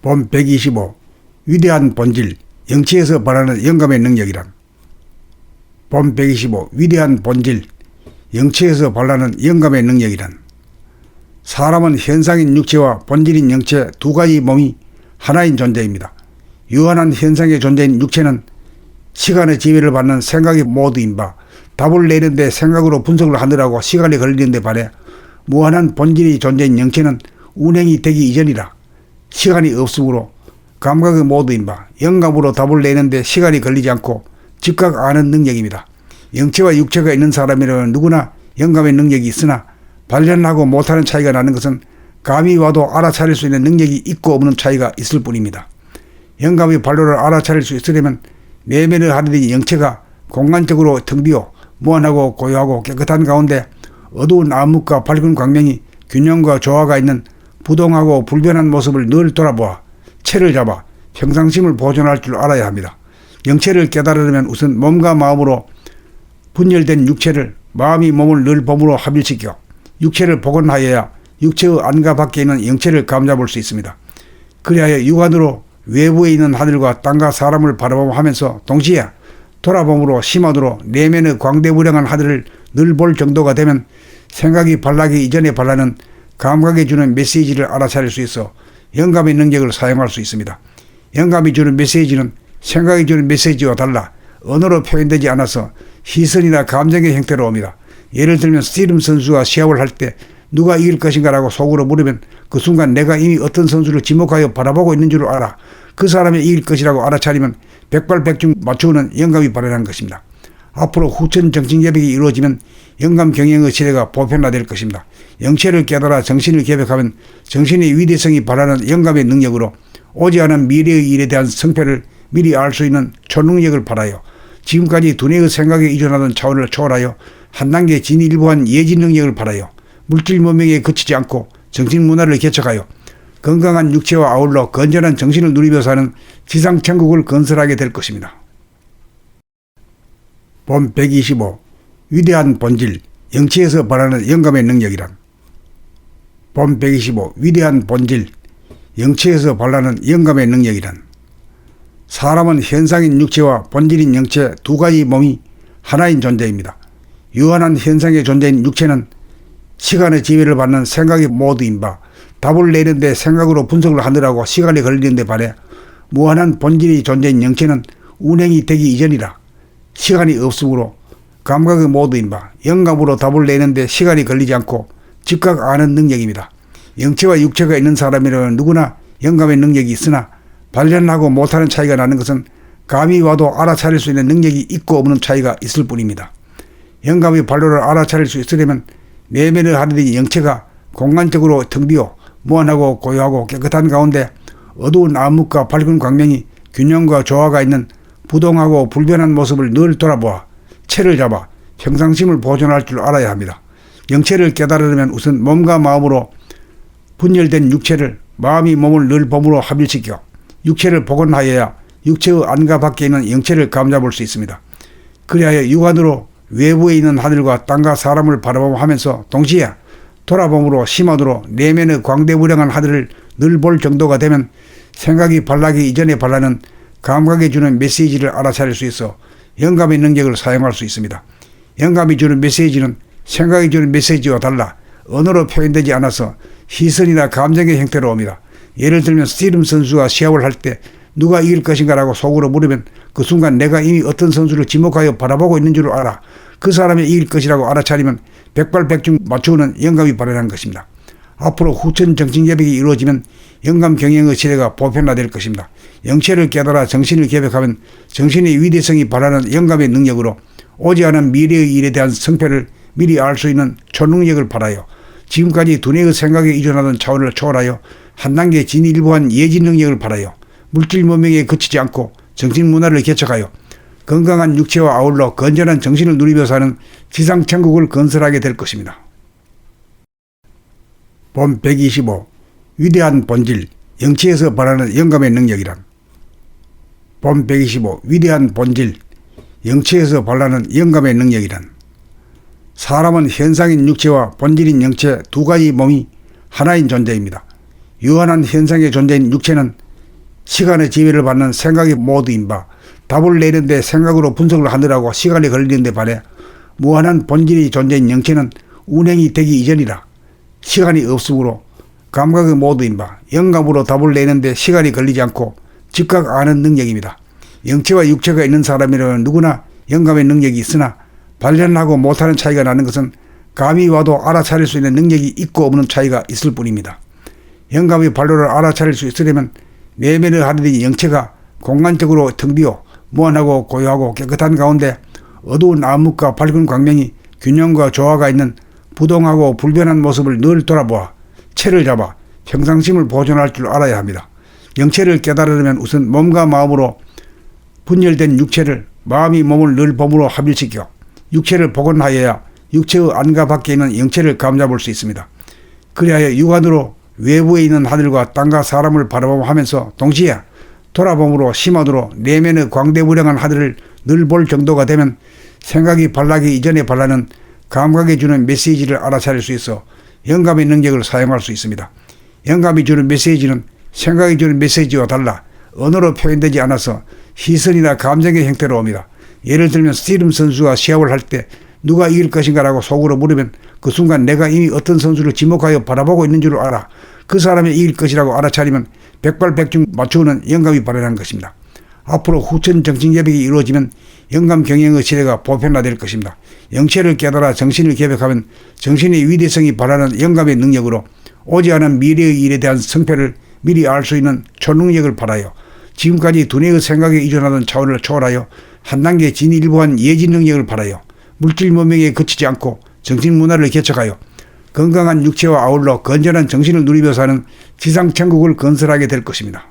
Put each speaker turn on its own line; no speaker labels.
본 125. 위대한 본질, 영치에서 발하는 영감의 능력이란. 본 125. 위대한 본질, 영치에서 발하는 영감의 능력이란. 사람은 현상인 육체와 본질인 영체 두 가지 몸이 하나인 존재입니다. 유한한 현상의 존재인 육체는 시간의 지배를 받는 생각이 모두인 바, 답을 내는데 생각으로 분석을 하느라고 시간이 걸리는데 반해 무한한 본질의 존재인 영체는 운행이 되기 이전이라 시간이 없으므로 감각의 모두인 바, 영감으로 답을 내는데 시간이 걸리지 않고 즉각 아는 능력입니다. 영체와 육체가 있는 사람이라면 누구나 영감의 능력이 있으나 발견하고 못하는 차이가 나는 것은 감이 와도 알아차릴 수 있는 능력이 있고 없는 차이가 있을 뿐입니다. 영감의 발로를 알아차릴 수 있으려면 내면을 하려는 영체가 공간적으로 텅 비어 무한하고 고요하고 깨끗한 가운데 어두운 암흑과 밝은 광명이 균형과 조화가 있는 부동하고 불변한 모습을 늘 돌아보아 체를 잡아 평상심을 보존할 줄 알아야 합니다. 영체를 깨달으려면 우선 몸과 마음으로 분열된 육체를 마음이 몸을 늘 몸으로 합일시켜 육체를 복원하여야 육체의 안과 밖에 있는 영체를 감잡을 수 있습니다. 그리하여 육안으로 외부에 있는 하늘과 땅과 사람을 바라보면서 동시에 돌아봄으로 심화도로 내면의 광대무량한 하늘을 늘 볼 정도가 되면 생각이 발라기 이전에 발라는 감각이 주는 메시지를 알아차릴 수 있어 영감의 능력을 사용할 수 있습니다. 영감이 주는 메시지는 생각이 주는 메시지와 달라 언어로 표현되지 않아서 시선이나 감정의 형태로 옵니다. 예를 들면 스티름 선수가 시합을 할 때 누가 이길 것인가라고 속으로 물으면 그 순간 내가 이미 어떤 선수를 지목하여 바라보고 있는 줄 알아 그 사람이 이길 것이라고 알아차리면 백발백중 맞추는 영감이 발현한 것입니다. 앞으로 후천 정신개벽이 이루어지면 영감 경영의 시대가 보편화될 것입니다. 영체를 깨달아 정신을 개벽하면 정신의 위대성이 발현하는 영감의 능력으로 오지 않은 미래의 일에 대한 성패를 미리 알 수 있는 초능력을 발하여 지금까지 두뇌의 생각에 의존하던 차원을 초월하여 한 단계 진일보한 예지 능력을 발하여 물질 문명에 그치지 않고 정신문화를 개척하여 건강한 육체와 아울러 건전한 정신을 누리며 사는 지상천국을 건설하게 될 것입니다. 본 125. 위대한 본질, 영치에서 발하는 영감의 능력이란. 본 125. 위대한 본질, 영치에서 발하는 영감의 능력이란. 사람은 현상인 육체와 본질인 영체 두 가지 몸이 하나인 존재입니다. 유한한 현상의 존재인 육체는 시간의 지배를 받는 생각이 모두인 바, 답을 내는데 생각으로 분석을 하느라고 시간이 걸리는데 반해 무한한 본질의 존재인 영체는 운행이 되기 이전이라 시간이 없으므로 감각의 모두인 바, 영감으로 답을 내는데 시간이 걸리지 않고 즉각 아는 능력입니다. 영체와 육체가 있는 사람이라면 누구나 영감의 능력이 있으나 발견하고 못하는 차이가 나는 것은 감이 와도 알아차릴 수 있는 능력이 있고 없는 차이가 있을 뿐입니다. 영감의 발로를 알아차릴 수 있으려면 내면을 하려는 영체가 공간적으로 텅 비어 무한하고 고요하고 깨끗한 가운데 어두운 암흑과 밝은 광명이 균형과 조화가 있는 부동하고 불변한 모습을 늘 돌아보아 체를 잡아 평상심을 보존할 줄 알아야 합니다. 영체를 깨달으려면 우선 몸과 마음으로 분열된 육체를 마음이 몸을 늘 몸으로 합일시켜 육체를 복원하여야 육체의 안과 밖에 있는 영체를 감잡을 수 있습니다. 그리하여 육안으로 외부에 있는 하늘과 땅과 사람을 바라보면서 동시에 돌아봄으로 심화도로 내면의 광대무량한 하늘을 늘 볼 정도가 되면 생각이 발라기 이전에 발라는 감각이 주는 메시지를 알아차릴 수 있어 영감의 능력을 사용할 수 있습니다. 영감이 주는 메시지는 생각이 주는 메시지와 달라 언어로 표현되지 않아서 시선이나 감정의 형태로 옵니다. 예를 들면 스티름 선수가 시합을 할 때 누가 이길 것인가라고 속으로 물으면 그 순간 내가 이미 어떤 선수를 지목하여 바라보고 있는 줄 알아 그 사람이 이길 것이라고 알아차리면 백발백중 맞추는 영감이 발현한 것입니다. 앞으로 후천 정신개벽이 이루어지면 영감 경영의 시대가 보편화될 것입니다. 영체를 깨달아 정신을 개벽하면 정신의 위대성이 발현하는 영감의 능력으로 오지 않은 미래의 일에 대한 성패를 미리 알 수 있는 초능력을 발하여 지금까지 두뇌의 생각에 의존하던 차원을 초월하여 한 단계 진일보한 예지 능력을 발하여 물질 문명에 그치지 않고 정신문화를 개척하여 건강한 육체와 아울러 건전한 정신을 누리며 사는 지상천국을 건설하게 될 것입니다. 본 125. 위대한 본질, 영치에서 발하는 영감의 능력이란. 본 125. 위대한 본질, 영치에서 발하는 영감의 능력이란. 사람은 현상인 육체와 본질인 영체 두 가지 몸이 하나인 존재입니다. 유한한 현상의 존재인 육체는 시간의 지배를 받는 생각이 모두인 바 답을 내는데 생각으로 분석을 하느라고 시간이 걸리는데 반해 무한한 본질이 존재인 영체는 운행이 되기 이전이라 시간이 없으므로 감각의 모두인 바 영감으로 답을 내는데 시간이 걸리지 않고 즉각 아는 능력입니다. 영체와 육체가 있는 사람이라면 누구나 영감의 능력이 있으나 발견하고 못하는 차이가 나는 것은 감이 와도 알아차릴 수 있는 능력이 있고 없는 차이가 있을 뿐입니다. 영감의 발로를 알아차릴 수 있으려면 내면의 하늘인 영체가 공간적으로 텅 비어 무한하고 고요하고 깨끗한 가운데 어두운 암흑과 밝은 광명이 균형과 조화가 있는 부동하고 불변한 모습을 늘 돌아보아 체를 잡아 평상심을 보존할 줄 알아야 합니다. 영체를 깨달으려면 우선 몸과 마음으로 분열된 육체를 마음이 몸을 늘 몸으로 합일시켜 육체를 복원하여야 육체의 안과 밖에 있는 영체를 감잡을 수 있습니다. 그리하여 육안으로 외부에 있는 하늘과 땅과 사람을 바라보면서 동시에 돌아봄으로 심화도로 내면의 광대무량한 하늘을 늘 볼 정도가 되면 생각이 발라기 이전에 발라는 감각이 주는 메시지를 알아차릴 수 있어 영감의 능력을 사용할 수 있습니다. 영감이 주는 메시지는 생각이 주는 메시지와 달라 언어로 표현되지 않아서 시선이나 감정의 형태로 옵니다. 예를 들면 씨름 선수가 시합을 할 때 누가 이길 것인가라고 속으로 물으면 그 순간 내가 이미 어떤 선수를 지목하여 바라보고 있는 줄 알아 그 사람이 이길 것이라고 알아차리면 백발백중 맞추는 영감이 발현한 것입니다. 앞으로 후천 정신개벽이 이루어지면 영감 경영의 시대가 보편화될 것입니다. 영체를 깨달아 정신을 개벽하면 정신의 위대성이 발현하는 영감의 능력으로 오지 않은 미래의 일에 대한 성패를 미리 알 수 있는 초능력을 발하여 지금까지 두뇌의 생각에 의존하던 차원을 초월하여 한 단계 진일보한 예지 능력을 발하여 물질 문명에 그치지 않고 정신문화를 개척하여 건강한 육체와 아울러 건전한 정신을 누리며 사는 지상천국을 건설하게 될 것입니다.